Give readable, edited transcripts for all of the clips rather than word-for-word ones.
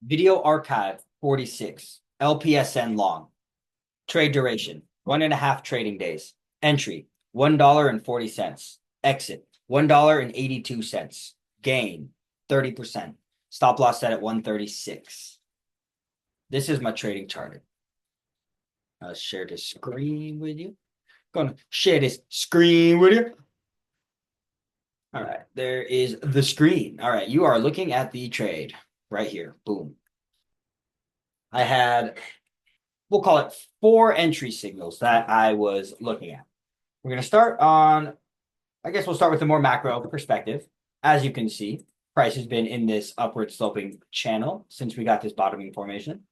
Video archive 46. LPSN long. Trade duration 1.5 trading days. Entry $1.40. Exit $1.82. Gain 30%. Stop loss set at 136. This is my trading chart. I'll share the screen with you. Gonna share this screen with you. All right, there is the screen. All right, you are looking at the trade right here. Boom. I had, we'll call it 4 entry signals that I was looking at. We're going to start on, I guess we'll start with the more macro perspective. As you can see, price has been in this upward sloping channel since we got this bottoming formation.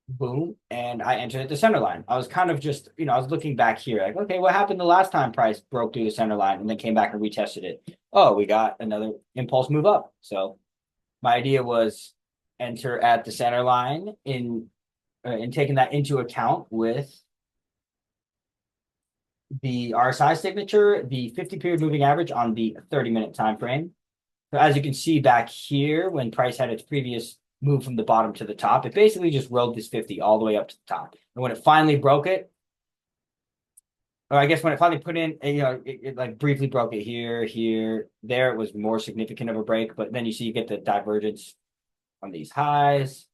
Boom. And I entered at the center line. I was kind of just, I was looking back here like, okay, what happened the last time price broke through the center line and then came back and retested it? Oh, we got another impulse move up. So my idea was enter at the center line in and taking that into account with the RSI signature, the 50-period moving average on the 30-minute time frame. So as you can see back here, when price had its previous move from the bottom to the top, it basically just rode this 50 all the way up to the top. And when it finally broke it, or I guess when it finally put in, it like briefly broke it here, there, it was more significant of a break. But then you see you get the divergence on these highs.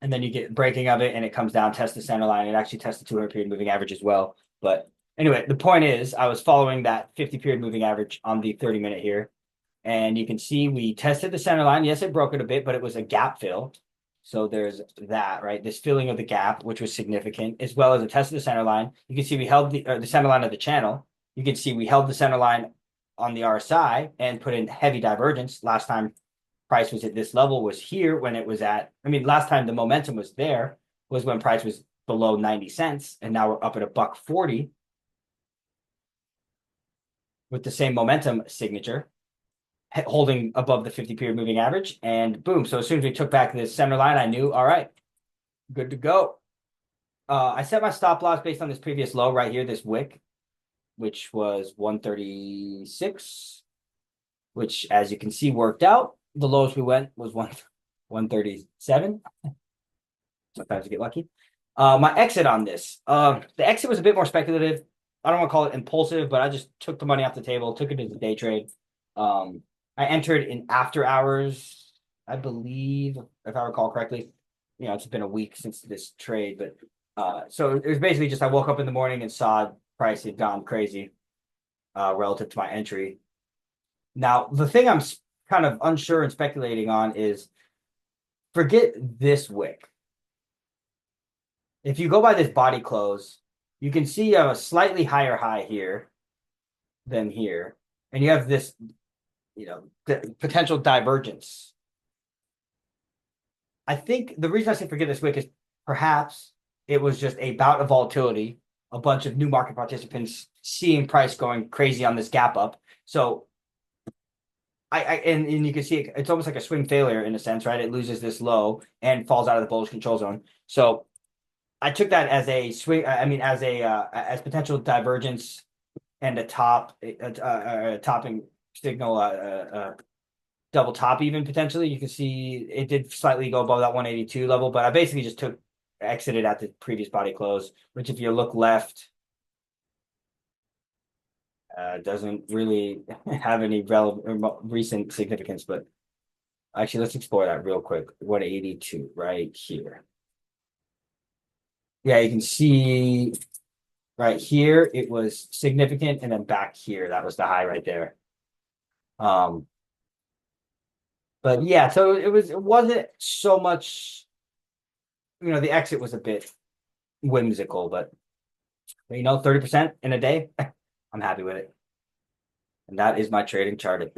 And then you get breaking of it and it comes down, test the center line. It actually tests the 200-period moving average as well. But anyway, the point is I was following that 50-period moving average on the 30-minute here. And you can see we tested the center line. Yes, it broke it a bit, but it was a gap fill. So there's that, right? This filling of the gap, which was significant, as well as a test of the center line. You can see we held the center line of the channel. You can see we held the center line on the RSI and put in heavy divergence. Last time price was at this level was here when it was at, last time the momentum was there was when price was below 90 cents. And now we're up at a $1.40 with the same momentum signature holding above the 50-period moving average. And boom. So as soon as we took back this center line, I knew, all right, good to go. I set my stop loss based on this previous low right here, this wick, which was 136, which as you can see worked out. The lowest we went was 137. Sometimes you get lucky. My exit on this. The exit was a bit more speculative. I don't want to call it impulsive, but I just took the money off the table, took it as a day trade. I entered in after hours, I believe, if I recall correctly. It's been a week since this trade, but so it was basically just I woke up in the morning and saw price had gone crazy relative to my entry. Now, the thing I'm kind of unsure and speculating on is forget this wick. If you go by this body close, you can see a slightly higher high here than here. And you have this, the potential divergence. I think the reason I say forget this wick is perhaps it was just a bout of volatility, a bunch of new market participants seeing price going crazy on this gap up. So and you can see it's almost like a swing failure in a sense, right? It loses this low and falls out of the bullish control zone. So I took that as a swing. As potential divergence and a topping signal, double top even potentially. You can see it did slightly go above that 182 level, but I basically just exited at the previous body close, which if you look left, doesn't really have any recent significance. But actually, let's explore that real quick. 182 right here. Yeah, you can see right here it was significant, and then back here that was the high right there. But yeah, so it wasn't so much, the exit was a bit whimsical, but 30% in a day, I'm happy with it. And that is my trading chart.